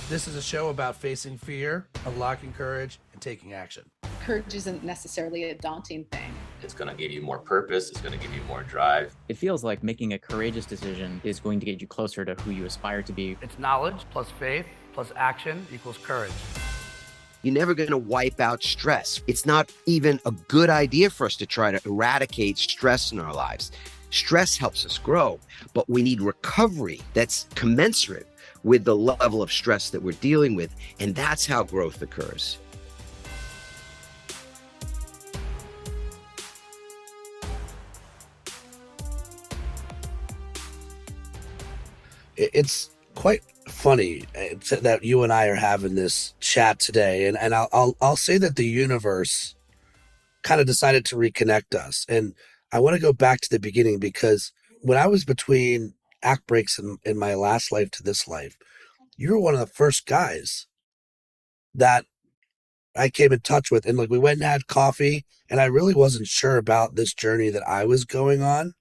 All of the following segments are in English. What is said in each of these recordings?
This is a show about facing fear, unlocking courage, and taking action. Courage isn't necessarily a daunting thing. It's going to give you more purpose. It's going to give you more drive. It feels like making a courageous decision is going to get you closer to who you aspire to be. It's knowledge plus faith plus action equals courage. You're never going to wipe out stress. It's not even a good idea for us to try to eradicate stress in our lives. Stress helps us grow, but we need recovery that's commensurate with the level of stress that we're dealing with. And that's how growth occurs. It's quite funny that you and I are having this chat today, and I'll say that the universe kind of decided to reconnect us, and I want to go back to the beginning because when I was between act breaks in my last life to this life, you were one of the first guys that I came in touch with, and like we went and had coffee, and I really wasn't sure about this journey that I was going on.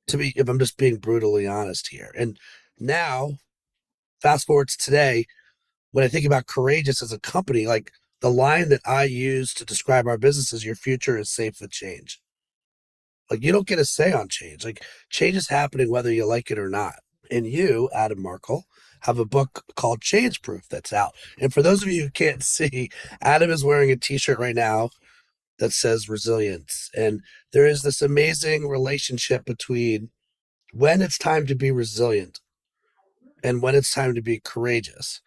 To be, if I'm just being brutally honest here, and now fast forward to today, when I think about courageous as a company, like the line that I use to describe our business is your future is safe with change. Like you don't get a say on change. Like change is happening whether you like it or not. And you, Adam Markel, have a book called Change Proof that's out. And for those of you who can't see, Adam is wearing a t-shirt right now that says resilience. And there is this amazing relationship between when it's time to be resilient and when it's time to be courageous.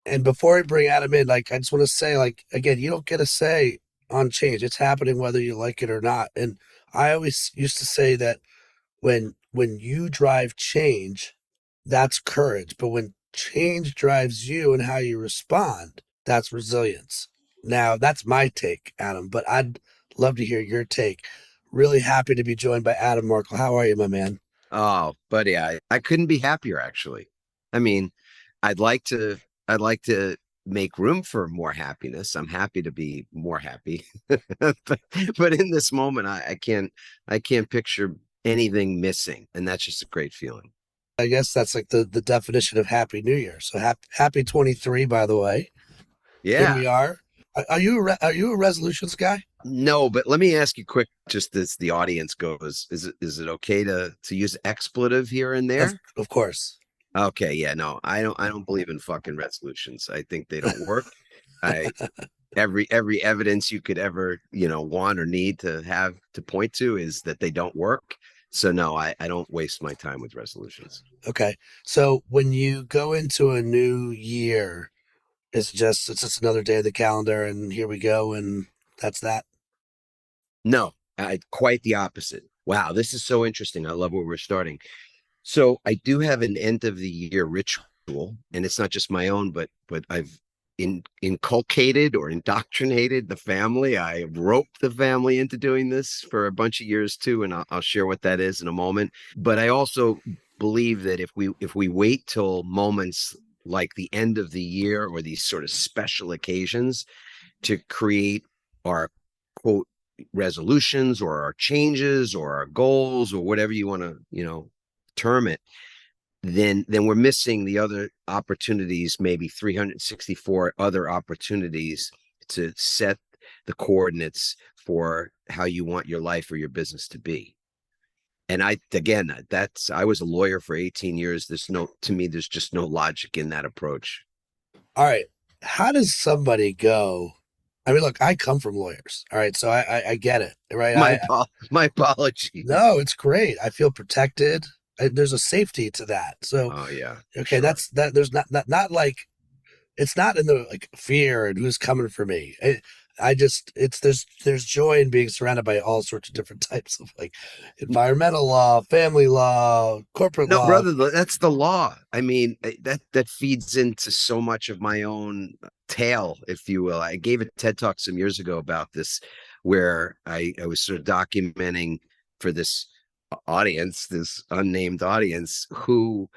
And before I bring Adam in, like I just want to say, like, again, you don't get a say on change. It's happening whether you like it or not. And I always used to say that when you drive change, that's courage. But when change drives you and how you respond, that's resilience. Now, that's my take, Adam, but I'd love to hear your take. Really happy to be joined by Adam Markel. How are you, my man? Oh, buddy, I couldn't be happier, actually. I mean, I'd like to make room for more happiness. I'm happy to be more happy. but in this moment, I can't picture anything missing. And that's just a great feeling. I guess that's like the definition of Happy New Year. So happy 23, by the way. Here Yeah. we are. Are you a resolutions guy? No, but let me ask you quick, just as the audience goes, is it okay to use expletive here and there? Of course. Okay, yeah, no, I don't believe in fucking resolutions. I think they don't work. I every evidence you could ever, want or need to have to point to is that they don't work. So no, I don't waste my time with resolutions. Okay. So when you go into a new year, it's just another day of the calendar and here we go and that's that. No, quite the opposite. Wow, this is so interesting. I love where we're starting. So I do have an end of the year ritual, and it's not just my own, but I've inculcated or indoctrinated the family. I roped the family into doing this for a bunch of years too, and I'll share what that is in a moment. But I also believe that if we wait till moments like the end of the year or these sort of special occasions to create our quote resolutions or our changes or our goals or whatever you want to, term it, then we're missing the other opportunities, maybe 364 other opportunities to set the coordinates for how you want your life or your business to be. And I was a lawyer for 18 years. To me, there's just no logic in that approach. All right. How does somebody go? I mean, look, I come from lawyers. All right. So I get it. Right. My apologies. No, it's great. I feel protected. There's a safety to that. So, oh yeah. Okay. Sure. That's that. There's not like, it's not in the like fear and who's coming for me. There's joy in being surrounded by all sorts of different types of like environmental law, family law, corporate No, law. brother, that's the law. I mean, that feeds into so much of my own tale, if you will. I gave a TED talk some years ago about this, where I was sort of documenting for this audience, this unnamed audience, who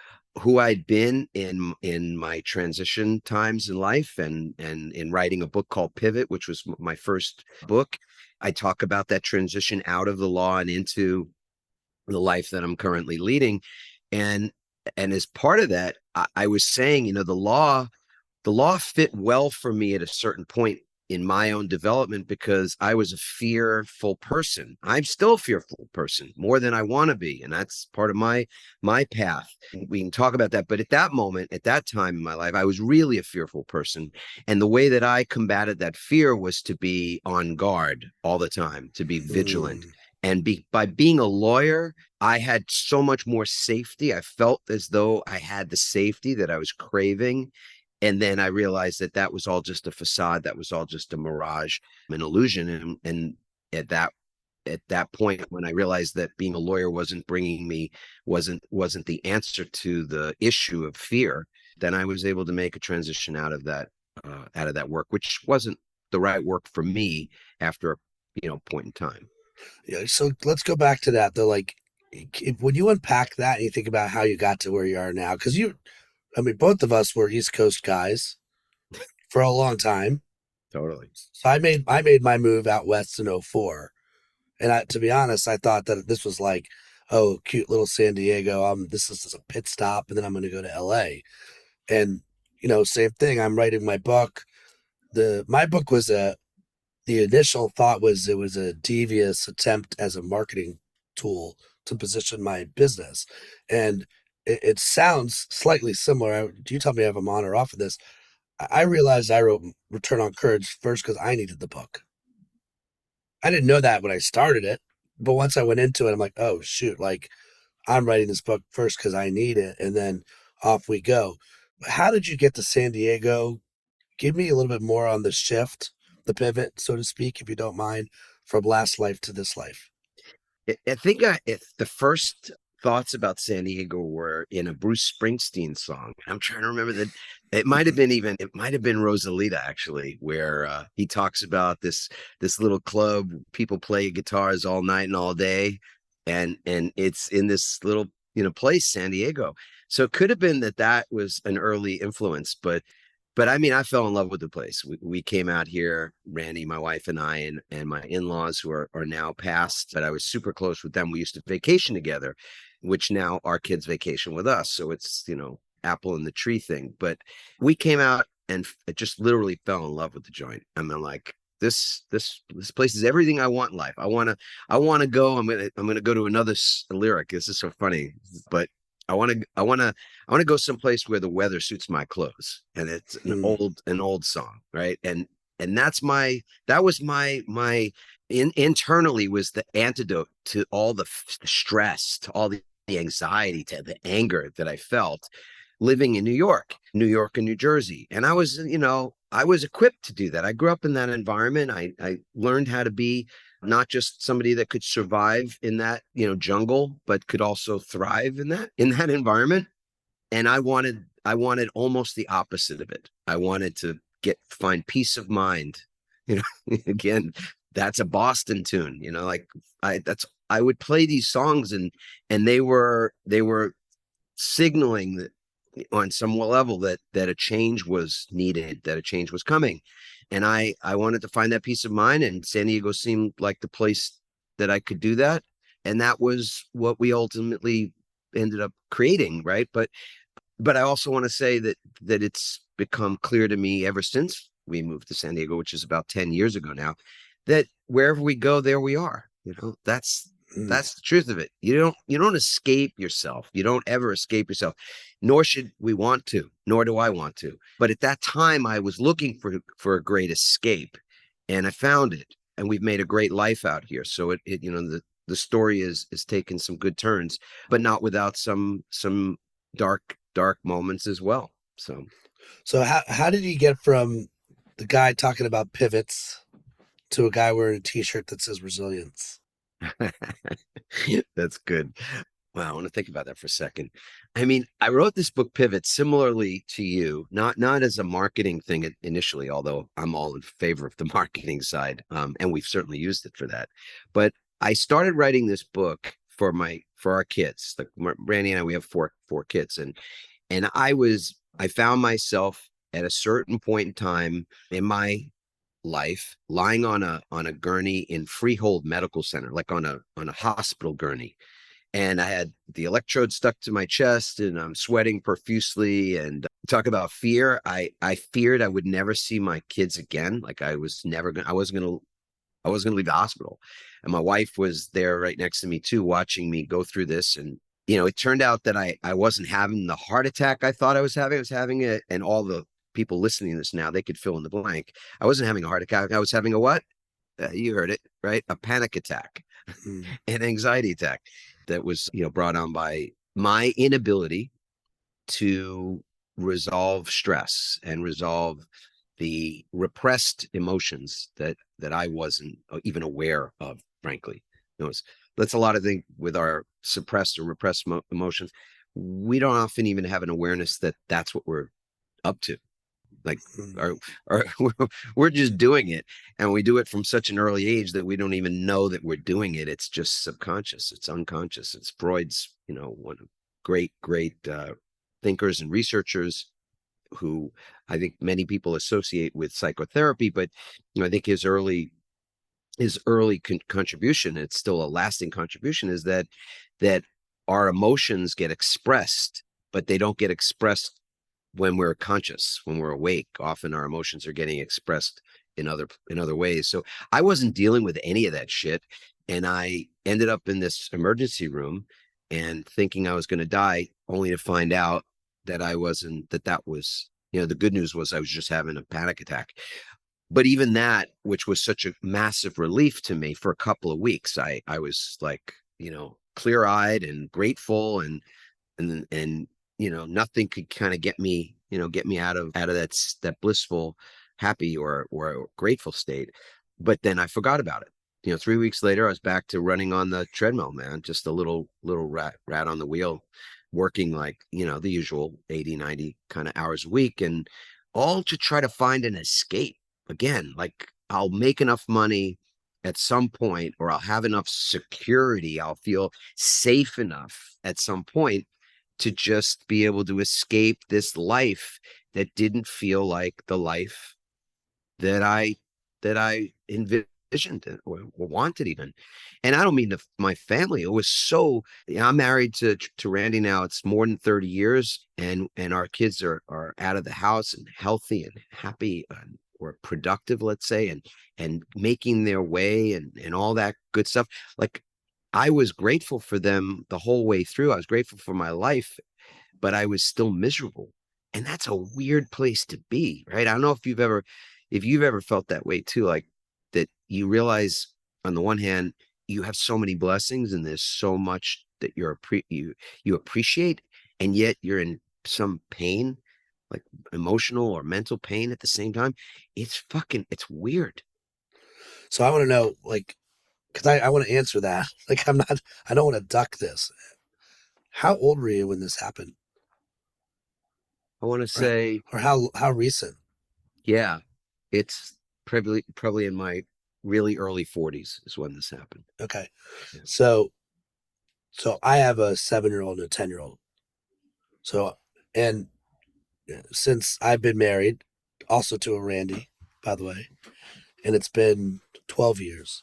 I'd been in my transition times in life, and in writing a book called Pivot, which was my first book. I talk about that transition out of the law and into the life that I'm currently leading. And And as part of that, I was saying, the law fit well for me at a certain point in my own development because I was a fearful person. I'm still a fearful person more than I want to be, and that's part of my path. We can talk about that, but at that moment, at that time in my life, I was really a fearful person, and the way that I combated that fear was to be on guard all the time, to be vigilant. Mm. And by being a lawyer, I had so much more safety. I felt as though I had the safety that I was craving. And then I realized that that was all just a facade. That was all just a mirage, an illusion. And at that point, when I realized that being a lawyer wasn't bringing me, wasn't the answer to the issue of fear, then I was able to make a transition out of that work, which wasn't the right work for me after a point in time. Yeah, so let's go back to that though. Like, when you unpack that and you think about how you got to where you are now, because I mean, both of us were East Coast guys for a long time. Totally. So I made my move out west in '04, and to be honest, I thought that this was like, oh, cute little San Diego. This is just a pit stop, and then I'm going to go to LA. And same thing. I'm writing my book. My book was the initial thought was it was a devious attempt as a marketing tool to position my business. And it sounds slightly similar. You tell me if I'm on or off of this. I realized I wrote Return on Courage first because I needed the book. I didn't know that when I started it, but once I went into it, I'm like, oh shoot, like I'm writing this book first because I need it, and then off we go. How did you get to San Diego? Give me a little bit more on the shift, the pivot, so to speak, if you don't mind, from last life to this life. I think if the first thoughts about San Diego were in a Bruce Springsteen song. I'm trying to remember that it might have been Rosalita actually, where he talks about this little club, people play guitars all night and all day, and it's in this little place, San Diego. So it could have been that was an early influence, but I mean, I fell in love with the place. We came out here, Randy, my wife, and I, and my in-laws who are now passed, but I was super close with them. We used to vacation together, which now our kids vacation with us. So it's, apple in the tree thing. But we came out and just literally fell in love with the joint. I mean, like this place is everything I want in life. I want to go. I'm gonna go to another lyric. This is so funny, but I want to go someplace where the weather suits my clothes, and it's Mm. an old song, right? And that was internally was the antidote to all the stress, to all the anxiety, to the anger that I felt living in New York and New Jersey. And I was equipped to do that. I grew up in that environment. I learned how to be not just somebody that could survive in that, jungle, but could also thrive in that environment. And I wanted almost the opposite of it. I wanted to find peace of mind. Again, that's a Boston tune, like I would play these songs and they were signaling that on some level that a change was needed, that a change was coming. And I wanted to find that peace of mind, and San Diego seemed like the place that I could do that. And that was what we ultimately ended up creating, right? But I also want to say that it's become clear to me ever since we moved to San Diego, which is about 10 years ago now, that wherever we go, there we are. Mm. That's the truth of it. You don't escape yourself. You don't ever escape yourself, nor should we want to, nor do I want to. But at that time, I was looking for a great escape, and I found it. And we've made a great life out here. So the story is taken some good turns, but not without some dark moments as well. So how did you get from the guy talking about pivots to a guy wearing a T-shirt that says resilience? That's good. Wow, I want to think about that for a second. I mean, I wrote this book Pivot similarly to you, not as a marketing thing initially, although I'm all in favor of the marketing side, and we've certainly used it for that. But I started writing this book for our kids. Like Randy and I, we have four kids, and I found myself at a certain point in time in my life lying on a gurney in Freehold Medical Center, like on a hospital gurney. and I had the electrode stuck to my chest and I'm sweating profusely. And talk about fear. I feared I would never see my kids again. Like I wasn't gonna leave the hospital. And my wife was there right next to me too, watching me go through this. And it turned out that I wasn't having the heart attack I thought I was having. I was having it, and all the people listening to this now, they could fill in the blank. I wasn't having a heart attack. I was having a what? You heard it, right? A panic attack, Mm. an anxiety attack that was, brought on by my inability to resolve stress and resolve the repressed emotions that I wasn't even aware of, frankly. That's a lot of things with our suppressed or repressed emotions. We don't often even have an awareness that that's what we're up to. Like, Mm. or we're just doing it, and we do it from such an early age that we don't even know that we're doing it. It's just subconscious. It's unconscious. It's Freud's, one of great thinkers and researchers who I think many people associate with psychotherapy, but I think his early contribution, it's still a lasting contribution, is that our emotions get expressed, but they don't get expressed when we're conscious, when we're awake. Often our emotions are getting expressed in other ways. So I wasn't dealing with any of that shit, and I ended up in this emergency room and thinking I was going to die, only to find out that I wasn't. That was, the good news was I was just having a panic attack. But even that, which was such a massive relief to me for a couple of weeks, I was like, clear eyed and grateful, and nothing could kind of get me out of that blissful, happy or grateful state. But then I forgot about it. 3 weeks later, I was back to running on the treadmill, man, just a little rat on the wheel, working like, the usual 80, 90 kind of hours a week, and all to try to find an escape. Again, like, I'll make enough money at some point, or I'll have enough security, I'll feel safe enough at some point to just be able to escape this life that didn't feel like the life that I envisioned or wanted even. And I don't mean my family. It was so. I'm married to Randy now. It's more than 30 years, and our kids are out of the house and healthy and happy, or productive, let's say, and making their way, and all that good stuff. Like, I was grateful for them the whole way through. I was grateful for my life, but I was still miserable. And that's a weird place to be, right? I don't know if you've ever felt that way too, like, that you realize, on the one hand, you have so many blessings and there's so much that you appreciate, and yet you're in some pain, like emotional or mental pain at the same time. It's weird. So I want to know, like, because I want to answer that. Like, I don't want to duck this. How old were you when this happened? I want to Or, say, or how recent? yeah, it's probably in my really early 40s is when this happened. Okay. Yeah. So, so I have a 7-year-old and a 10-year-old. So, and since I've been married, also to a Randy, by the way, and it's been 12 years.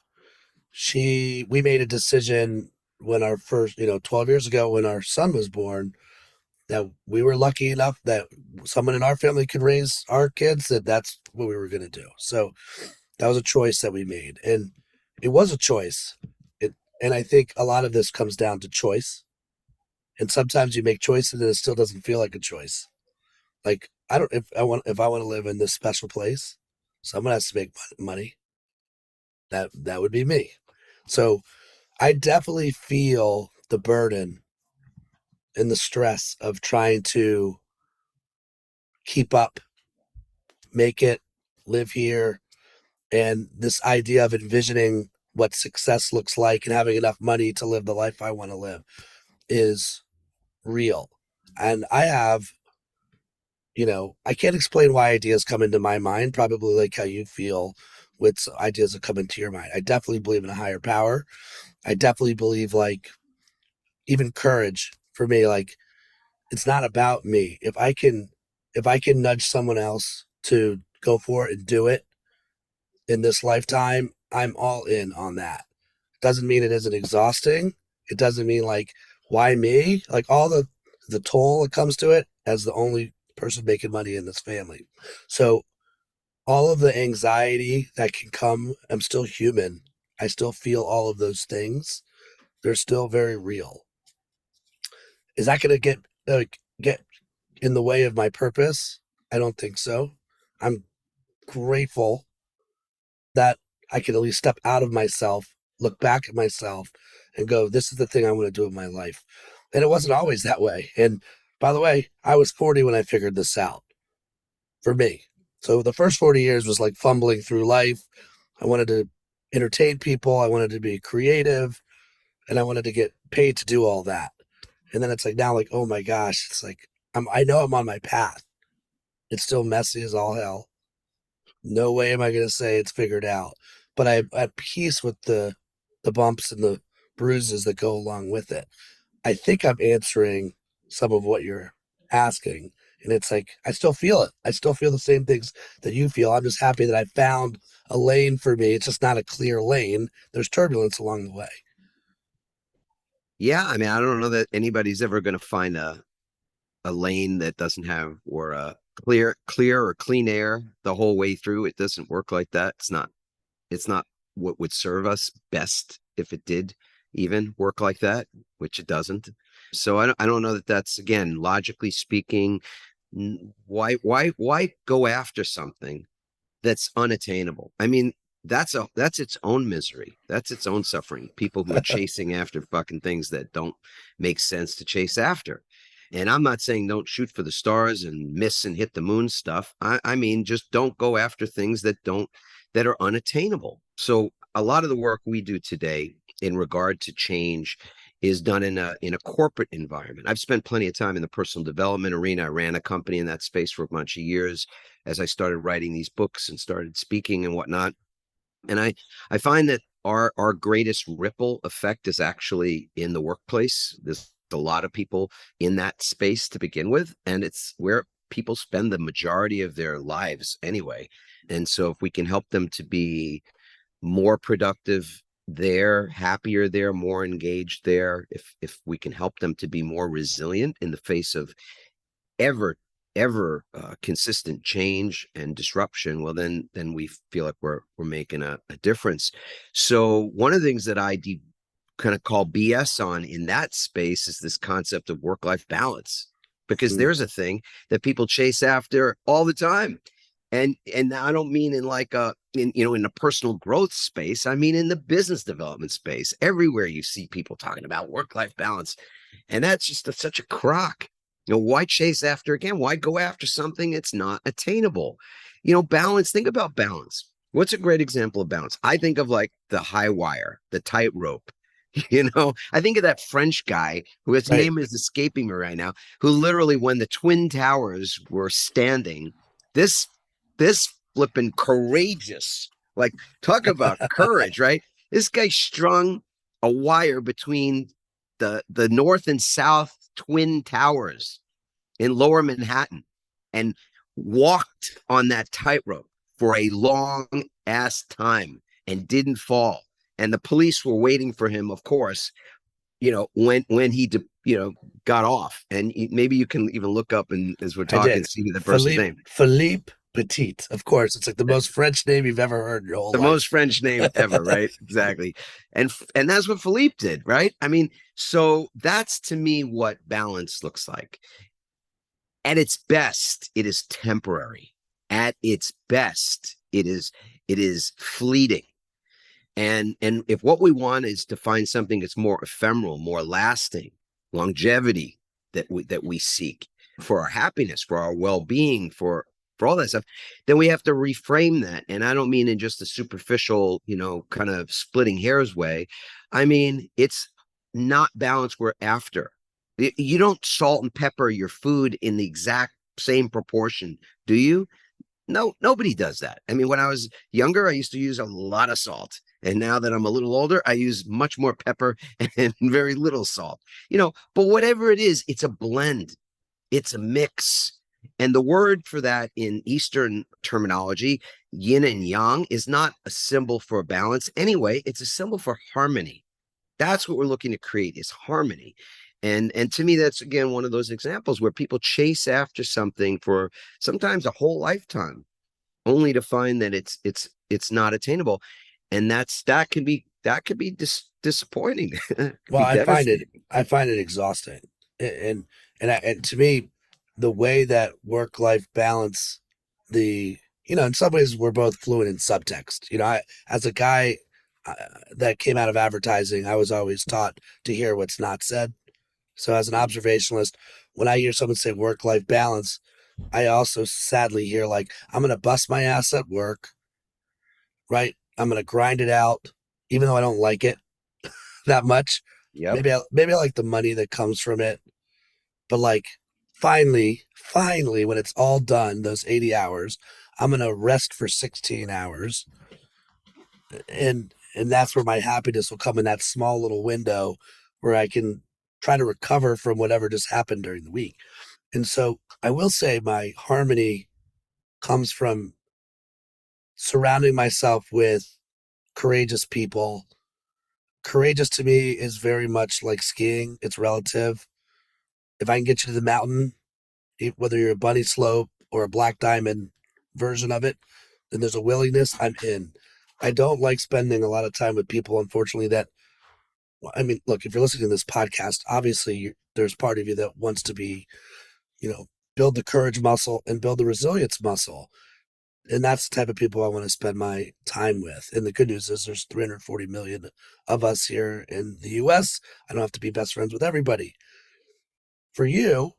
We made a decision when our first, 12 years ago when our son was born, that we were lucky enough that someone in our family could raise our kids, that's what we were going to do. So that was a choice that we made, and it was a choice. And I think a lot of this comes down to choice. And sometimes you make choices and it still doesn't feel like a choice. Like, I don't, if I want to live in this special place, someone has to make money. That would be me. So I definitely feel the burden and the stress of trying to keep up, make it, live here, and this idea of envisioning what success looks like and having enough money to live the life I want to live is real. And I can't explain why ideas come into my mind, probably like how you feel with ideas that come into your mind. I definitely believe in a higher power. I definitely believe, like, even courage for me, like, it's not about me. If I can nudge someone else to go for it and do it in this lifetime, I'm all in on that. Doesn't mean it isn't exhausting. It doesn't mean, like, why me? Like all the toll that comes to it as the only person making money in this family. So all of the anxiety that can come, I'm still human. I still feel all of those things. They're still very real. Is that going to get in the way of my purpose? I don't think so. I'm grateful that I can at least step out of myself, look back at myself, and go, this is the thing I want to do in my life. And it wasn't always that way. And by the way, I was 40 when I figured this out for me. So the first 40 years was like fumbling through life. I wanted to entertain people, I wanted to be creative, and I wanted to get paid to do all that. And then it's like now, like, oh my gosh, it's like I know I'm on my path. It's still messy as all hell. No way am I going to say it's figured out, but I'm at peace with the bumps and the bruises that go along with it. I think I'm answering some of what you're asking, and it's like I still feel it. I still feel the same things that you feel. I'm just happy that I found a lane for me. It's just not a clear lane. There's turbulence along the way. Yeah, I mean, I don't know that anybody's ever going to find a lane that doesn't have or a clear or clean air the whole way through. It doesn't work like that. It's not what would serve us best if it did even work like that, which it doesn't. So I don't know that that's, again, logically speaking, why go after something that's unattainable? I mean, that's its own misery. That's its own suffering. People who are chasing after fucking things that don't make sense to chase after. And I'm not saying don't shoot for the stars and miss and hit the moon stuff. I mean, just don't go after things that are unattainable. So a lot of the work we do today in regard to change is done in a corporate environment. I've spent plenty of time in the personal development arena. I ran a company in that space for a bunch of years as I started writing these books and started speaking and whatnot. And I find that our greatest ripple effect is actually in the workplace. There's a lot of people in that space to begin with, and it's where people spend the majority of their lives anyway. And so if we can help them to be more productive there, happier there, more engaged there, if we can help them to be more resilient in the face of ever consistent change and disruption, well then we feel like we're making a difference. So one of the things that I kind of call BS on in that space is this concept of work-life balance, because there's a thing that people chase after all the time. And I don't mean in like in the personal growth space. I mean in the business development space. Everywhere you see people talking about work-life balance, and that's just such a crock. Why chase after, again? Why go after something that's not attainable? Balance. Think about balance. What's a great example of balance? I think of like the high wire, the tightrope. I think of that French guy who his Right. name is escaping me right now, who literally, when the Twin Towers were standing, this flipping courageous, like, talk about courage, right? This guy strung a wire between the north and south Twin Towers in lower Manhattan and walked on that tightrope for a long ass time and didn't fall. And the police were waiting for him, of course, when he got off. And maybe you can even look up, and as we're I talking, did. see the person's name. Philippe Petit. Of course. It's like the most French name you've ever heard in your whole The life. most French name ever, right? Exactly. And that's what Philippe did, right? I mean, so that's, to me, what balance looks like. At its best, it is temporary. At its best, it is fleeting. And if what we want is to find something that's more ephemeral, more lasting, longevity that we seek for our happiness, for our well-being, for all that stuff, then we have to reframe that. And I don't mean in just a superficial, kind of splitting hairs way. I mean, it's not balance we're after. You don't salt and pepper your food in the exact same proportion, do you? No, nobody does that. I mean, when I was younger, I used to use a lot of salt. And now that I'm a little older, I use much more pepper and very little salt. But whatever it is, it's a blend. It's a mix. And the word for that in Eastern terminology, yin and yang, is not a symbol for balance anyway. It's a symbol for harmony. That's what we're looking to create, is harmony. And to me, that's again one of those examples where people chase after something for sometimes a whole lifetime, only to find that it's not attainable. And that could be disappointing. Well, Be devastating. I find it exhausting, and and to me, the way that work life balance, the in some ways we're both fluent in subtext. I as a guy uh, that came out of advertising, I was always taught to hear what's not said. So as an observationalist, when I hear someone say work life balance, I also sadly hear like I'm gonna bust my ass at work, right? I'm gonna grind it out, even though I don't like it that much. Yep. Maybe I like the money that comes from it, but like finally, when it's all done, those 80 hours, I'm gonna rest for 16 hours, and that's where my happiness will come in that small little window where I can try to recover from whatever just happened during the week. And so I will say my harmony comes from surrounding myself with courageous people. Courageous to me is very much like skiing, it's relative. If I can get you to the mountain, whether you're a bunny slope or a black diamond version of it, then there's a willingness, I'm in. I don't like spending a lot of time with people, unfortunately, that, well, I mean, look, if you're listening to this podcast, obviously there's part of you that wants to be, you know, build the courage muscle and build the resilience muscle. And that's the type of people I want to spend my time with. And the good news is there's 340 million of us here in the US. I don't have to be best friends with everybody. For you,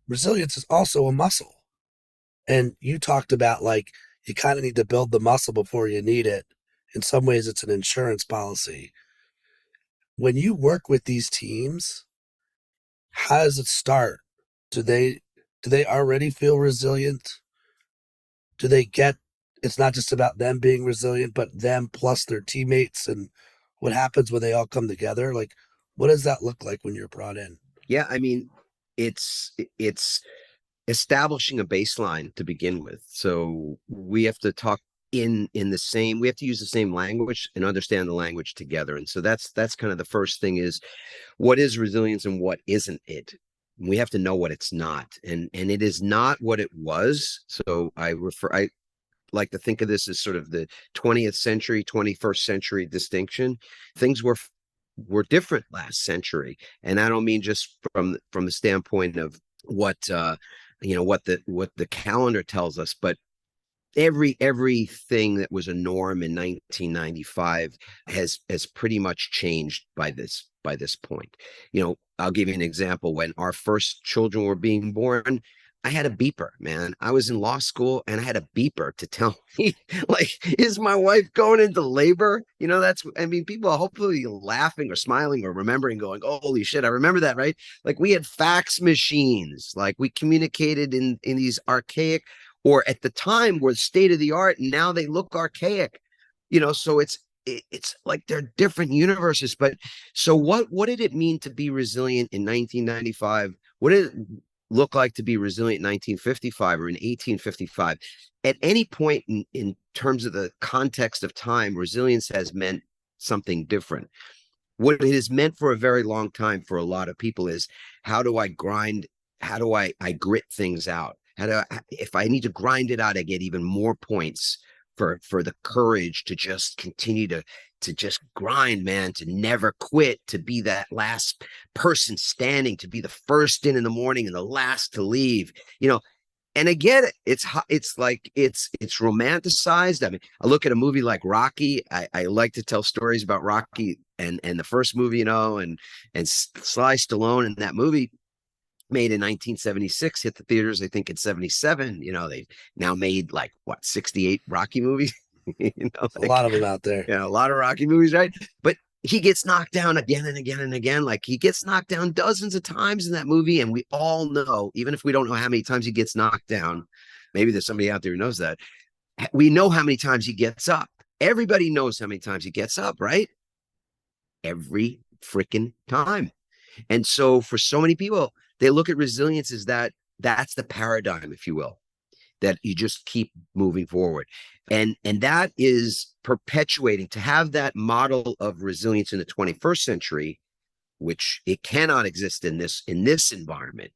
resilience is also a muscle. And you talked about like you kind of need to build the muscle before you need it. In some ways, it's an insurance policy. When you work with these teams, how does it start? Do they already feel resilient? Do they get it's not just about them being resilient, but them plus their teammates and what happens when they all come together? Like, what does that look like when you're brought in? Yeah, I mean, it's establishing a baseline to begin with. So we have to talk in the same, we have to use the same language and understand the language together. And so that's kind of the first thing is what is resilience and what isn't it? We have to know what it's not. And it is not what it was. So I like to think of this as sort of the 20th century, 21st century distinction. Things were different last century. And I don't mean just from the standpoint of what what the calendar tells us, but everything that was a norm in 1995 has pretty much changed by this point. I'll give you an example. When our first children were being born, I had a beeper, man. I was in law school and I had a beeper to tell me, like, is my wife going into labor? I mean, people are hopefully laughing or smiling or remembering, going, oh, holy shit, I remember that, right? Like, we had fax machines, like, we communicated in these archaic, or at the time were state of the art, and now they look archaic. So it's like they're different universes. But so what did it mean to be resilient in 1995? What did it look like to be resilient in 1955 or in 1855? At any point in terms of the context of time, resilience has meant something different. What it has meant for a very long time for a lot of people is, how do I grind? How do I grit things out? If I need to grind it out, I get even more points for the courage to just continue to just grind, man, to never quit, to be that last person standing, to be the first in the morning and the last to leave. And I get it. It's like it's romanticized. I mean, I look at a movie like Rocky. I like to tell stories about Rocky and the first movie, and Sly Stallone in that movie, made in 1976, hit the theaters, I think, in 77. They've now made like 68 Rocky movies. A lot of them out there. Yeah, a lot of Rocky movies, right? But he gets knocked down again and again and again. Like, he gets knocked down dozens of times in that movie. And we all know, even if we don't know how many times he gets knocked down, maybe there's somebody out there who knows that. We know how many times he gets up. Everybody knows how many times he gets up, right? Every freaking time. And so for so many people, they look at resilience as that's the paradigm, if you will, that you just keep moving forward. And that is perpetuating. To have that model of resilience in the 21st century which it cannot exist in this environment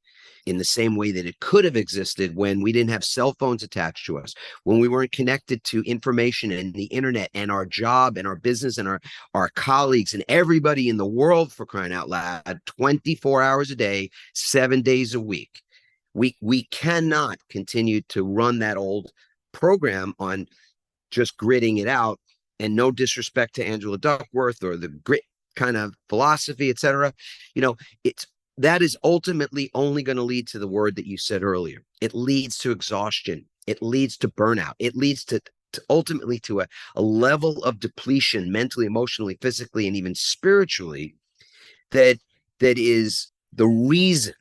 in the same way that it could have existed when we didn't have cell phones attached to us, when we weren't connected to information and the internet and our job and our business and our colleagues and everybody in the world, for crying out loud, 24 hours a day, 7 days a week. We cannot continue to run that old program on just gritting it out. And no disrespect to Angela Duckworth or the grit kind of philosophy, etc. It's that is ultimately only going to lead to the word that you said earlier. It leads to exhaustion. It leads to burnout. It leads to ultimately to a level of depletion mentally, emotionally, physically, and even spiritually that is the reason,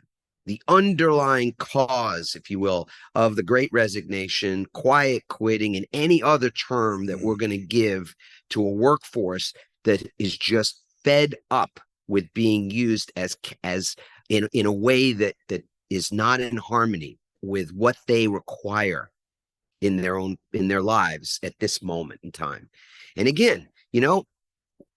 the underlying cause, if you will, of the great resignation, quiet quitting, and any other term that we're going to give to a workforce that is just fed up with being used as in a way that is not in harmony with what they require in their lives at this moment in time. And again,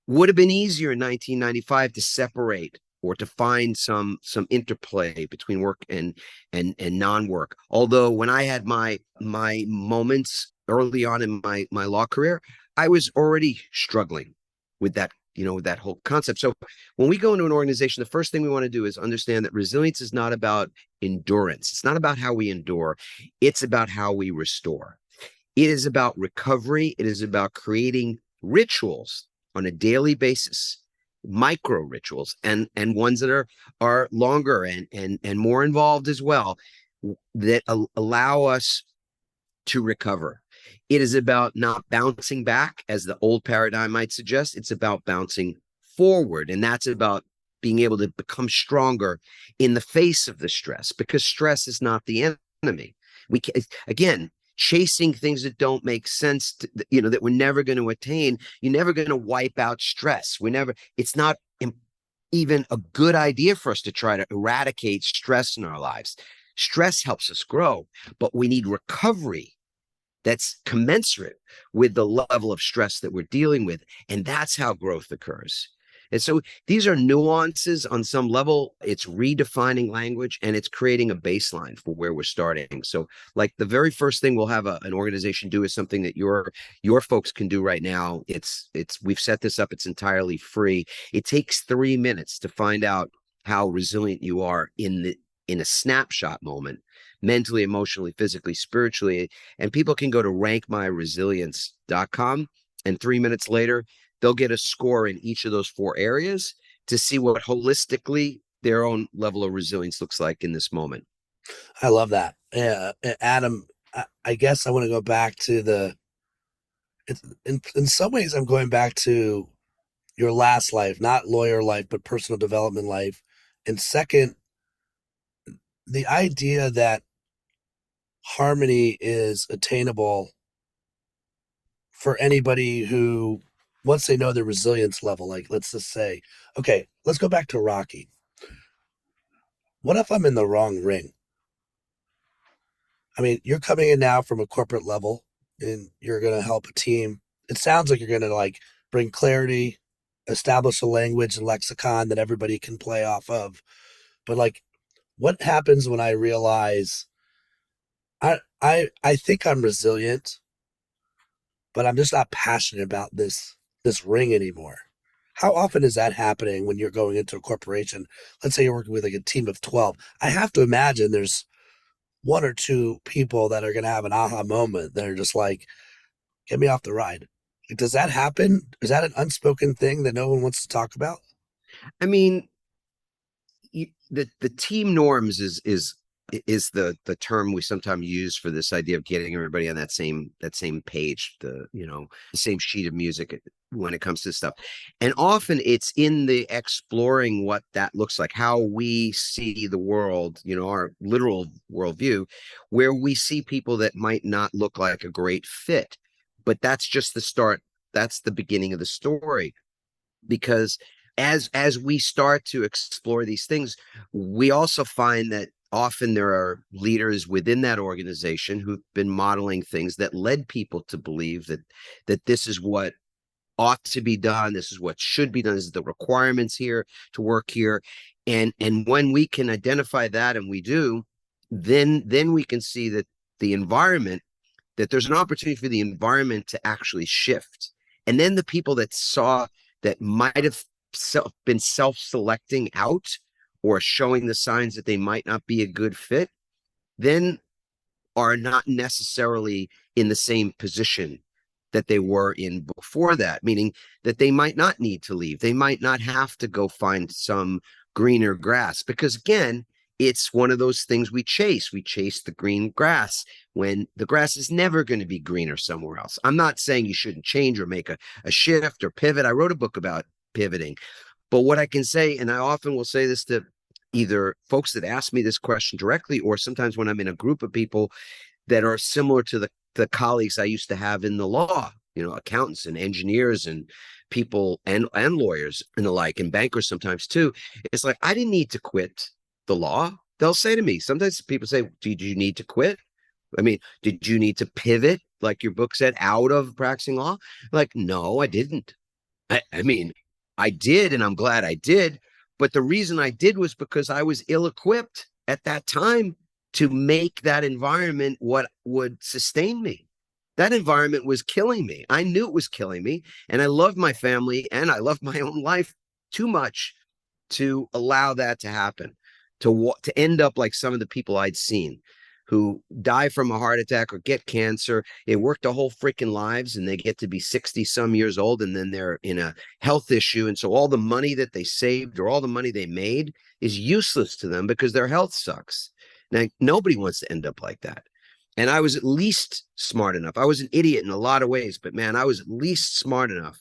would have been easier in 1995 to separate or to find some interplay between work and non-work. Although when I had my moments early on in my law career, I was already struggling with that, with that whole concept. So when we go into an organization, the first thing we want to do is understand that resilience is not about endurance. It's not about how we endure. It's about how we restore. It is about recovery. It is about creating rituals on a daily basis, micro rituals, and ones that are longer and more involved as well, that allow us to recover. It is about not bouncing back, as the old paradigm might suggest. It's about bouncing forward, and that's about being able to become stronger in the face of the stress, because stress is not the enemy. We can, again, chasing things that don't make sense, that we're never going to attain. You're never going to wipe out stress. It's not even a good idea for us to try to eradicate stress in our lives. Stress helps us grow, but we need recovery that's commensurate with the level of stress that we're dealing with. And that's how growth occurs. And so these are nuances on some level. It's redefining language, and it's creating a baseline for where we're starting. So like the very first thing we'll have an organization do is something that your folks can do right now. We've set this up. It's entirely free. It takes 3 minutes to find out how resilient you are in a snapshot moment, mentally, emotionally, physically, spiritually. And people can go to rankmyresilience.com, and 3 minutes later, they'll get a score in each of those 4 areas to see what holistically their own level of resilience looks like in this moment. I love that. Adam, I guess I want to go back to in some ways, I'm going back to your last life, not lawyer life, but personal development life. And second, the idea that harmony is attainable for anybody who, once they know their resilience level, like let's just say, okay, let's go back to Rocky. What if I'm in the wrong ring? I mean, you're coming in now from a corporate level and you're going to help a team. It sounds like you're going to like bring clarity, establish a language and lexicon that everybody can play off of. But like, what happens when I realize I think I'm resilient, but I'm just not passionate about this ring anymore? How often is that happening when you're going into a corporation? Let's say you're working with like a team of 12. I have to imagine there's 1 or 2 people that are going to have an aha moment that are just like, get me off the ride. Like, does that happen? Is that an unspoken thing that no one wants to talk about? I mean, the team norms is the term we sometimes use for this idea of getting everybody on that same page, the same sheet of music when it comes to stuff. And often it's in the exploring what that looks like, how we see the world, our literal worldview, where we see people that might not look like a great fit. But that's just the start. That's the beginning of the story. Because as we start to explore these things, we also find that often there are leaders within that organization who've been modeling things that led people to believe that this is what ought to be done. This is what should be done. This is the requirements here to work here. And when we can identify that, and we do, then we can see that the environment, that there's an opportunity for the environment to actually shift. And then the people that saw that might have been self-selecting out or showing the signs that they might not be a good fit, then are not necessarily in the same position that they were in before that, meaning that they might not need to leave. They might not have to go find some greener grass because, again, it's one of those things we chase. We chase the green grass when the grass is never going to be greener somewhere else. I'm not saying you shouldn't change or make a shift or pivot. I wrote a book about pivoting. But what I can say, and I often will say this to either folks that ask me this question directly, or sometimes when I'm in a group of people that are similar to the colleagues I used to have in the law, accountants and engineers and people and lawyers and the like, and bankers sometimes too. It's like, I didn't need to quit the law. They'll say to me, sometimes people say, did you need to quit? I mean, did you need to pivot, like your book said, out of practicing law? Like, no, I didn't. I mean, I did, and I'm glad I did. But the reason I did was because I was ill-equipped at that time to make that environment what would sustain me. That environment was killing me. I knew it was killing me, and I loved my family and I loved my own life too much to allow that to happen, to end up like some of the people I'd seen who die from a heart attack or get cancer. They work their whole freaking lives and they get to be 60 some years old, and then they're in a health issue. And so all the money that they saved or all the money they made is useless to them because their health sucks. Now, nobody wants to end up like that. And I was at least smart enough. I was an idiot in a lot of ways, but man, I was at least smart enough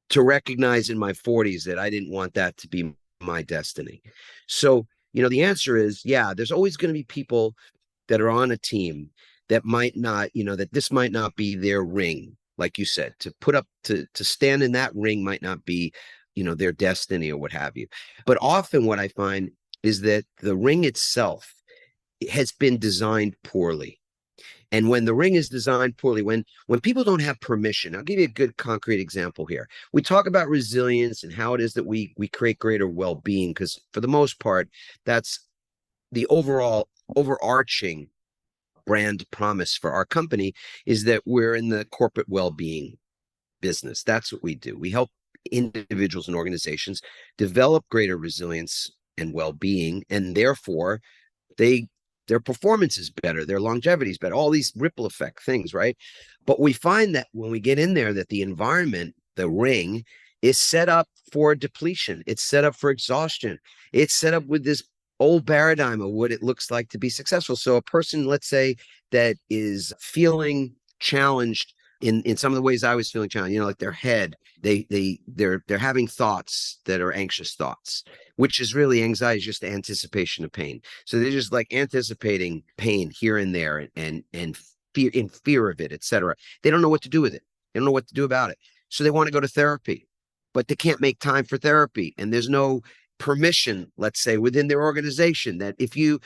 to recognize in my 40s that I didn't want that to be my destiny. So, the answer is, yeah, there's always going to be people that are on a team that might not, that this might not be their ring. Like you said, to stand in that ring might not be, their destiny or what have you. But often what I find is that the ring itself has been designed poorly. And when the ring is designed poorly, when people don't have permission, I'll give you a good concrete example here. We talk about resilience and how it is that we create greater well-being, because for the most part, that's the overarching brand promise for our company, is that we're in the corporate well-being business. That's what we do. We help individuals and organizations develop greater resilience and well-being, and therefore their performance is better, their longevity is better, all these ripple effect things, right? But we find that when we get in there, that the environment, the ring, is set up for depletion. It's set up for exhaustion. It's set up with this old paradigm of what it looks like to be successful. So a person, let's say, that is feeling challenged in some of the ways I was feeling challenged, like their head, they're having thoughts that are anxious thoughts, which is really anxiety, is just anticipation of pain. So they're just like anticipating pain here and there and fear of it, etc. They don't know what to do with it. They don't know what to do about it. So they want to go to therapy, but they can't make time for therapy. And there's no permission, let's say, within their organization that if you're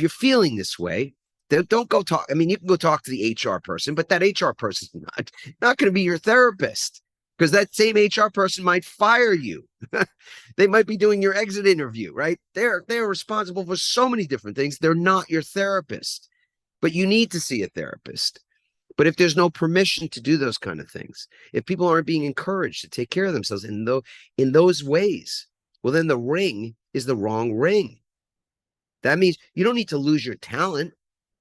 feeling this way, don't go talk. I mean, you can go talk to the HR person, but that HR person is not going to be your therapist, because that same HR person might fire you. They might be doing your exit interview, right? They're responsible for so many different things. They're not your therapist, but you need to see a therapist. But if there's no permission to do those kind of things, if people aren't being encouraged to take care of themselves in those ways, well, then the ring is the wrong ring. That means you don't need to lose your talent.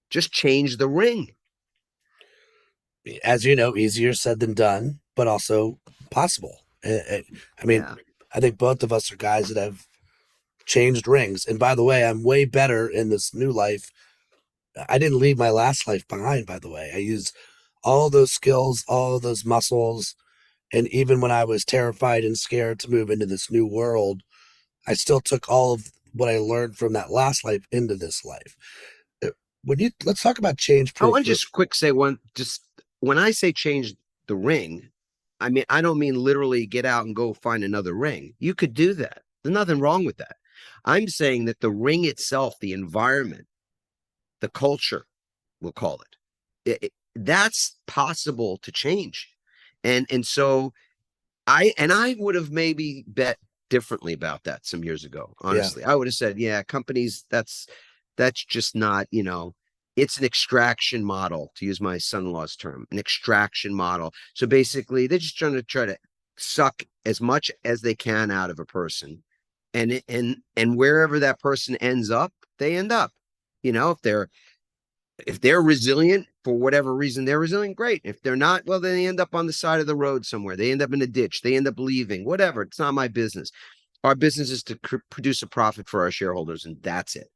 Just change the ring. As you know, easier said than done, but also possible. I mean, Yeah. I think both of us are guys that have changed rings. And by the way, I'm way better in this new life. I didn't leave my last life behind, by the way. I used all those skills, all those muscles. And even when I was terrified and scared to move into this new world, I still took all of what I learned from that last life into this life. Uh, let's talk about change I proof. want to just quick say when I say change the ring, I mean, I don't mean literally get out and go find another ring. You could do that. There's nothing wrong with that. I'm saying that the ring itself, the environment, the culture, we'll call it, that's possible to change. And so I would have maybe bet differently about that some years ago. Yeah. Honestly, I would have said, yeah, companies, that's just not, it's an extraction model, to use my son-in-law's term, an extraction model. So basically, they're just try to suck as much as they can out of a person, and wherever that person ends up, they end up. If they're resilient for whatever reason they're resilient, great. If they're not, well, then they end up on the side of the road somewhere. They end up in a ditch. They end up leaving. Whatever. It's not my business. Our business is to produce a profit for our shareholders, and that's it.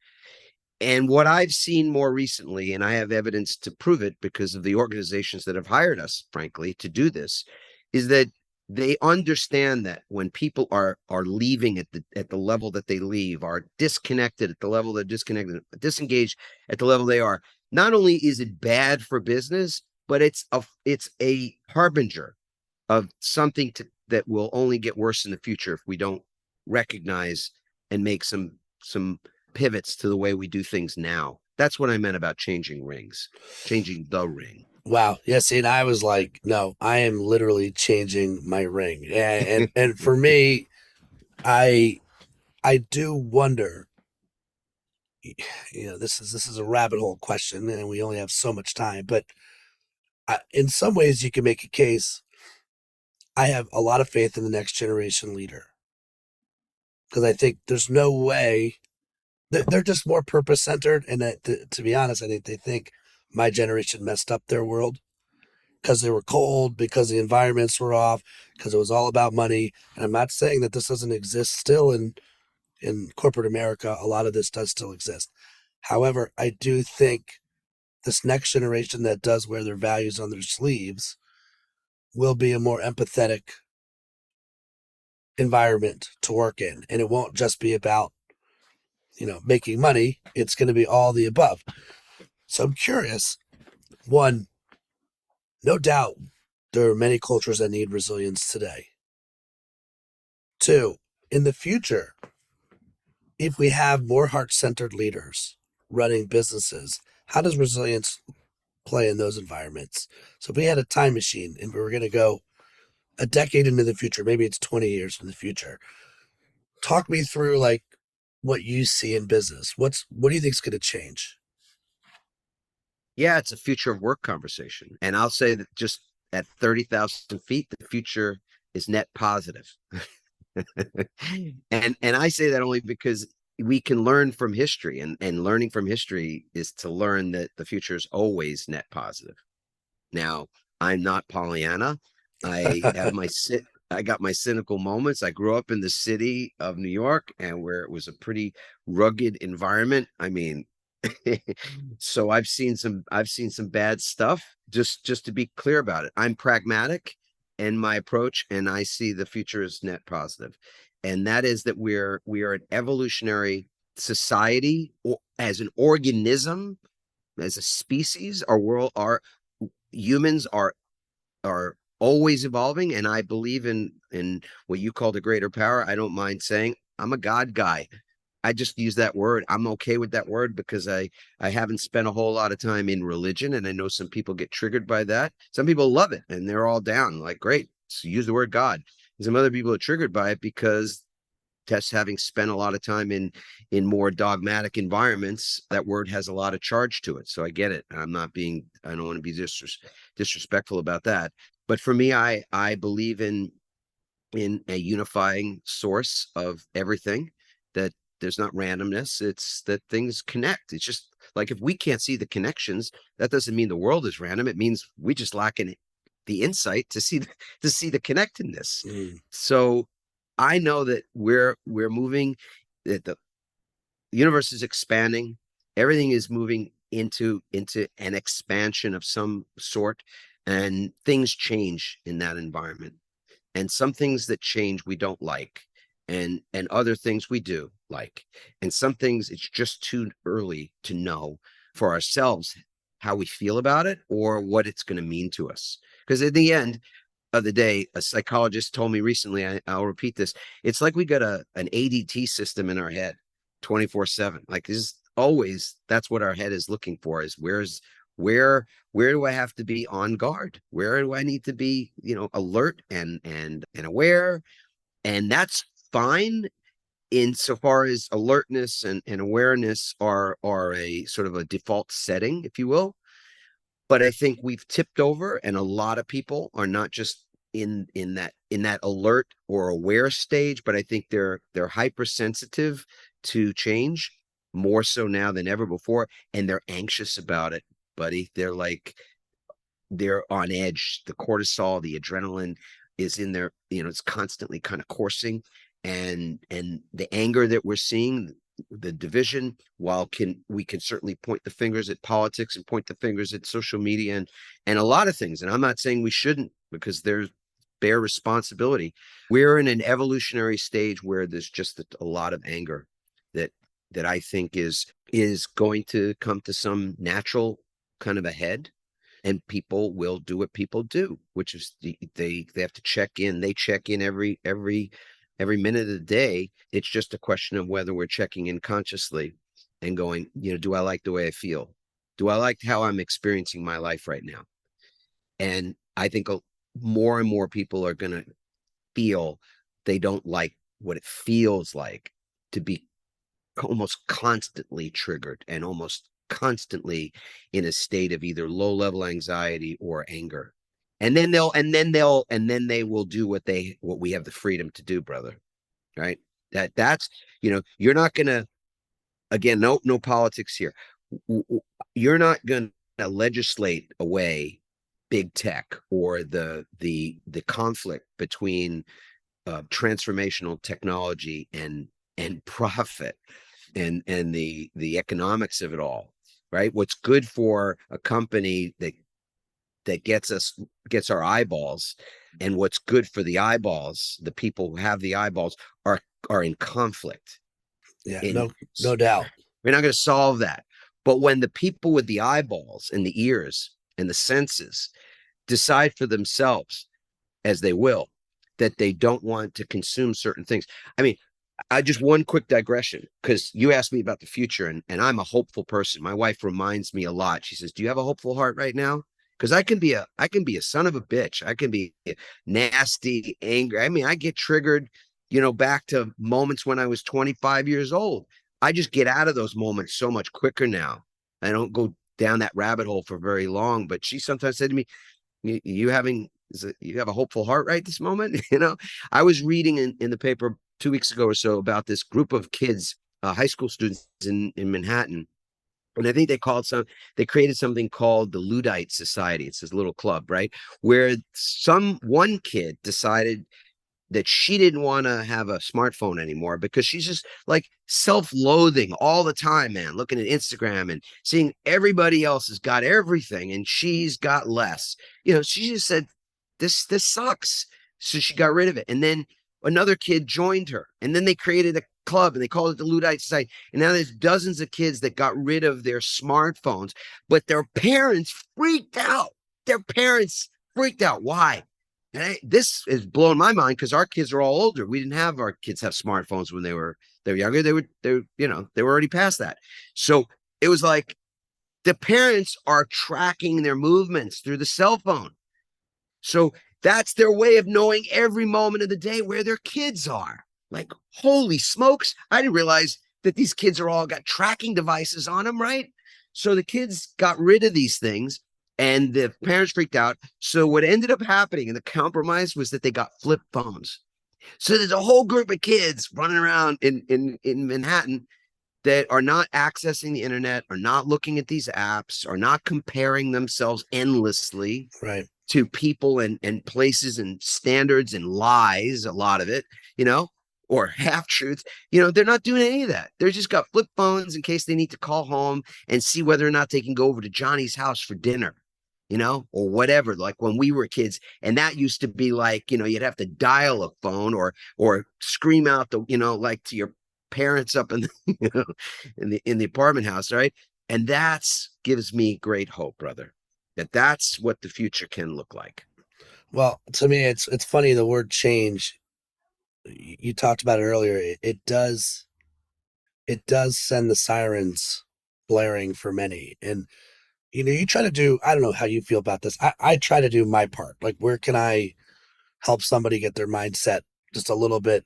And what I've seen more recently, and I have evidence to prove it because of the organizations that have hired us, frankly, to do this, is that they understand that when people are leaving at the level that they leave, are disconnected at the level they're disconnected, disengaged at the level they are, not only is it bad for business, but it's a harbinger of something that will only get worse in the future if we don't recognize and make some pivots to the way we do things now. That's what I meant about changing rings, changing the ring. Wow. Yeah. See, and I was like, no, I am literally changing my ring. And for me, I I do wonder, this is a rabbit hole question and we only have so much time, but in some ways you can make a case. I have a lot of faith in the next generation leader because I think there's no way they're just more purpose centered. And to be honest, I think they think my generation messed up their world because they were cold, because the environments were off, because it was all about money. And I'm not saying that this doesn't exist still in corporate America. A lot of this does still exist. However, I do think this next generation that does wear their values on their sleeves will be a more empathetic environment to work in. And it won't just be about, making money. It's going to be all the above. So I'm curious. One, no doubt there are many cultures that need resilience today. Two, in the future, if we have more heart centered leaders running businesses, how does resilience play in those environments? So if we had a time machine and we were going to go a decade into the future, maybe it's 20 years in the future, talk me through like what you see in business. What do you think is going to change? Yeah, it's a future of work conversation. And I'll say that just at 30,000 feet, the future is net positive. And I say that only because we can learn from history, and learning from history is to learn that the future is always net positive. Now, I'm not Pollyanna. I got my cynical moments. I grew up in the city of New York, and where it was a pretty rugged environment. I mean, so I've seen some bad stuff. Just to be clear about it, I'm pragmatic in my approach, and I see the future as net positive. And that is that we are an evolutionary society, or as an organism, as a species. Our world, our humans are always evolving, and I believe in what you call the greater power. I don't mind saying I'm a God guy. I just use that word. I'm okay with that word because I haven't spent a whole lot of time in religion, and I know some people get triggered by that. Some people love it and they're all down, like, great, so use the word God. And some other people are triggered by it because just having spent a lot of time in more dogmatic environments, that word has a lot of charge to it. So I get it. I don't want to be disrespectful about that. But for me, I believe in a unifying source of everything, that there's not randomness. It's that things connect. It's just like, if we can't see the connections, that doesn't mean the world is random. It means we just lack the insight to see the connectedness. Mm. So I know that we're moving, that the universe is expanding. Everything is moving into an expansion of some sort, and things change in that environment. And some things that change we don't like, and other things we do like, and some things it's just too early to know for ourselves how we feel about it or what it's going to mean to us. Because at the end of the day, a psychologist told me recently, I'll repeat this, it's like we got an ADT system in our head 24/7. Like, this is always, that's what our head is looking for, is Where do I have to be on guard? Where do I need to be, alert and aware? And that's fine insofar as alertness and awareness are a sort of a default setting, if you will. But I think we've tipped over, and a lot of people are not just in that alert or aware stage, but I think they're hypersensitive to change more so now than ever before, and they're anxious about it, buddy. They're on edge. The cortisol, the adrenaline is in there, it's constantly kind of coursing. And the anger that we're seeing, the division, while we can certainly point the fingers at politics and point the fingers at social media and a lot of things. And I'm not saying we shouldn't, because there's bear responsibility. We're in an evolutionary stage where there's just a lot of anger that I think is going to come to some natural kind of a head. And people will do what people do, which is they have to check in. They check in every minute of the day. It's just a question of whether we're checking in consciously and going, do I like the way I feel? Do I like how I'm experiencing my life right now? And I think more and more people are going to feel they don't like what it feels like to be almost constantly triggered and almost constantly in a state of either low level anxiety or anger. And then they will do what we have the freedom to do, brother. Right? That's you're not gonna, again, no politics here. You're not gonna legislate away big tech or the conflict between transformational technology and profit and the economics of it all. Right? What's good for a company that gets our eyeballs, and what's good for the eyeballs, the people who have the eyeballs, are in conflict. Yeah, And no doubt. we're not going to solve that. But when the people with the eyeballs and the ears and the senses decide for themselves, as they will, that they don't want to consume certain things. I mean, I just one quick digression, because you asked me about the future, and I'm a hopeful person. My wife reminds me a lot. She says, "Do you have a hopeful heart right now?" Because I can be a son of a bitch. I can be nasty, angry. I mean, I get triggered, back to moments when I was 25 years old. I just get out of those moments so much quicker now. I don't go down that rabbit hole for very long. But she sometimes said to me, you have a hopeful heart right this moment?" I was reading in the paper 2 weeks ago or so about this group of kids, high school students in Manhattan. And I think they created something called the Luddite Society. It's this little club, right? Where one kid decided that she didn't want to have a smartphone anymore, because she's just like self-loathing all the time, man, looking at Instagram and seeing everybody else has got everything and she's got less. She just said, this sucks. So she got rid of it. And then another kid joined her, and then they created a club and they called it the Luddite Society. And now there's dozens of kids that got rid of their smartphones, but their parents freaked out. Why? And this is blowing my mind, because our kids are all older. We didn't have our kids have smartphones when they were younger. They were already past that. So it was like the parents are tracking their movements through the cell phone. So that's their way of knowing every moment of the day where their kids are. Like, holy smokes. I didn't realize that these kids are all got tracking devices on them, right? So the kids got rid of these things and the parents freaked out. So what ended up happening in the compromise was that they got flip phones. So there's a whole group of kids running around in Manhattan that are not accessing the internet, are not looking at these apps, are not comparing themselves endlessly Right. to people and places and standards and lies, a lot of it, or half truths. They're not doing any of that. They're just got flip phones in case they need to call home and see whether or not they can go over to Johnny's house for dinner, or whatever, like when we were kids. And that used to be like, you'd have to dial a phone or scream out like to your parents up in the, in the apartment house, right? And that's gives me great hope, brother, that's what the future can look like. Well, to me, it's funny, the word change. You talked about it earlier. It does send the sirens blaring for many. And you try to do, I don't know how you feel about this. I try to do my part. Like, where can I help somebody get their mindset just a little bit,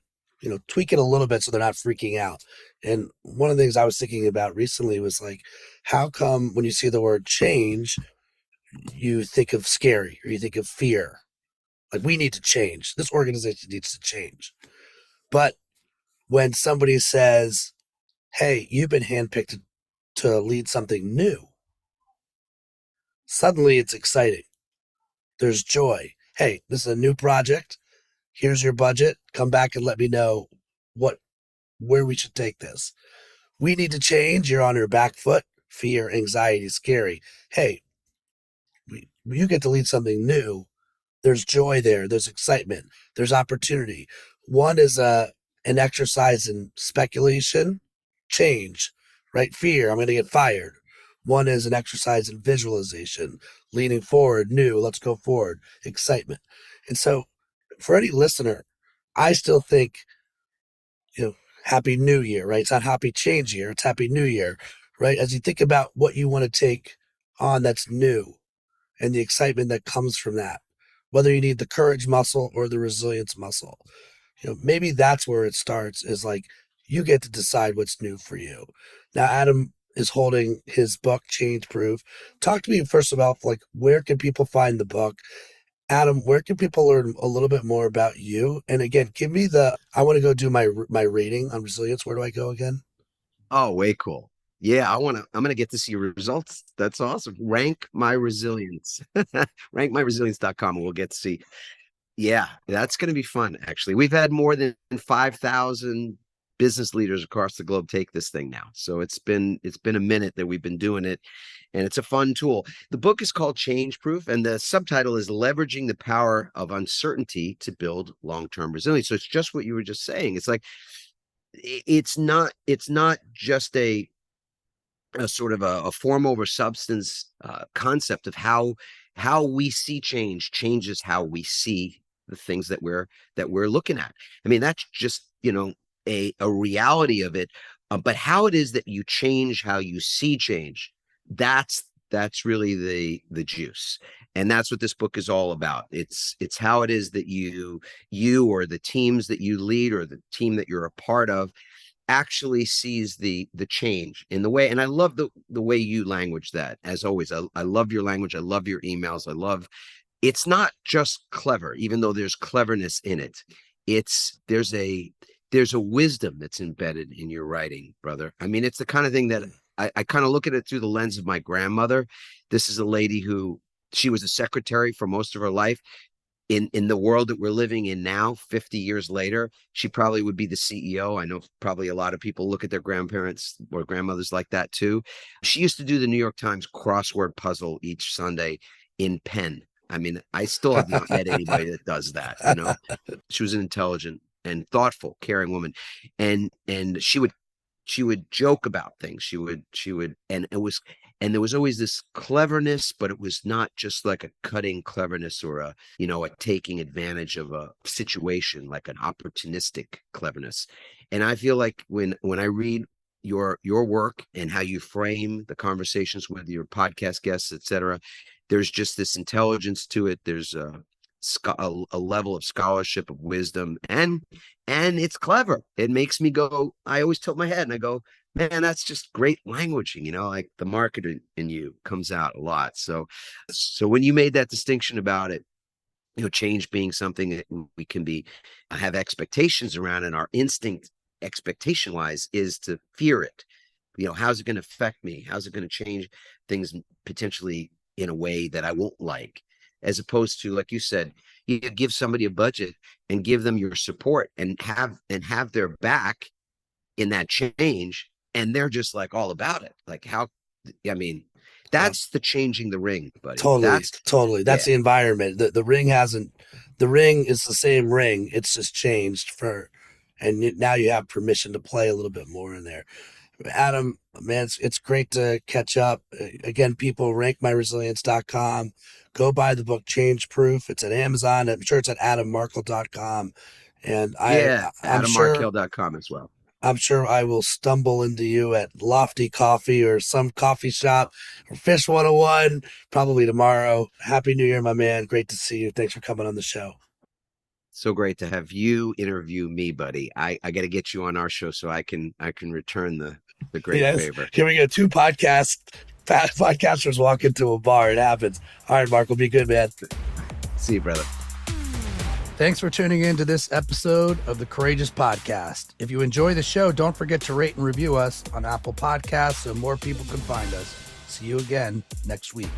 tweak it a little bit so they're not freaking out. And one of the things I was thinking about recently was like, how come when you see the word change, you think of scary or you think of fear? Like, we need to change. This organization needs to change. But when somebody says, hey, you've been handpicked to lead something new, suddenly it's exciting. There's joy. Hey, this is a new project. Here's your budget. Come back and let me know where we should take this. We need to change. You're on your back foot. Fear, anxiety, scary. Hey, you get to lead something new. There's joy there. There's excitement. There's opportunity. One is an exercise in speculation, change, right? Fear, I'm going to get fired. One is an exercise in visualization, leaning forward, new, let's go forward, excitement. And so for any listener, I still think, Happy New Year, right? It's not Happy Change Year, it's Happy New Year, right? As you think about what you want to take on that's new and the excitement that comes from that, whether you need the courage muscle or the resilience muscle, maybe that's where it starts, is like, you get to decide what's new for you. Now, Adam is holding his book, Change Proof. Talk to me first about, like, where can people find the book? Adam, where can people learn a little bit more about you? And again, I want to go do my rating on resilience. Where do I go again? Oh, way cool. Yeah, I'm gonna get to see your results. That's awesome. Rank my resilience. Rankmyresilience.com and we'll get to see. Yeah, that's gonna be fun, actually. We've had more than 5,000 business leaders across the globe take this thing now. So it's been a minute that we've been doing it, and it's a fun tool. The book is called Change Proof, and the subtitle is Leveraging the Power of Uncertainty to Build Long-Term Resilience. So it's just what you were just saying. It's like it's not just a sort of a form over substance concept of how we see change changes how we see the things that we're looking at. I mean, that's just a reality of it. But how it is that you change how you see change, that's really the juice. And that's what this book is all about. It's how it is that you or the teams that you lead or the team that you're a part of actually sees the change in the way. And I love the way you language that. As always, I love your language. I love your emails. It's not just clever, even though there's cleverness in it. There's a wisdom that's embedded in your writing, brother. I mean, it's the kind of thing that I kind of look at it through the lens of my grandmother. This is a lady who, she was a secretary for most of her life. In the world that we're living in now, 50 years later, she probably would be the CEO. I know probably a lot of people look at their grandparents or grandmothers like that too. She used to do the New York Times crossword puzzle each Sunday in pen. I mean, I still have not met anybody that does that. She was an intelligent and thoughtful, caring woman, and she would joke about things. And there was always this cleverness, but it was not just like a cutting cleverness or a taking advantage of a situation, like an opportunistic cleverness. And I feel like when I read your work and how you frame the conversations with your podcast guests, etc., there's just this intelligence to it. There's a level of scholarship, of wisdom, and it's clever. It makes me go, I always tilt my head and I go, man, that's just great languaging, like the marketer in you comes out a lot. So when you made that distinction about it, change being something that we can have expectations around, and our instinct expectation wise is to fear it. How's it going to affect me? How's it going to change things potentially in a way that I won't like? As opposed to, like you said, you give somebody a budget and give them your support and have their back in that change, and they're just like all about it. Like, I mean, that's the changing the ring, buddy. Totally. That's the environment. The ring the ring is the same ring. It's just changed and now you have permission to play a little bit more in there. Adam, man, it's great to catch up. Again, people, rankmyresilience.com. Go buy the book Change Proof. It's at Amazon. I'm sure it's at adammarkel.com. And I'm sure adammarkel.com as well. I'm sure I will stumble into you at Lofty Coffee or some coffee shop or Fish 101 probably tomorrow. Happy New Year, my man. Great to see you. Thanks for coming on the show. So great to have you interview me, buddy. I got to get you on our show so I can return the great Yes. favor. Here we go. Two podcasters walk into a bar. It happens. All right, Mark, will be good, man. See you, brother. Thanks for tuning in to this episode of the Courageous Podcast. If you enjoy the show, don't forget to rate and review us on Apple Podcasts so more people can find us. See you again next week.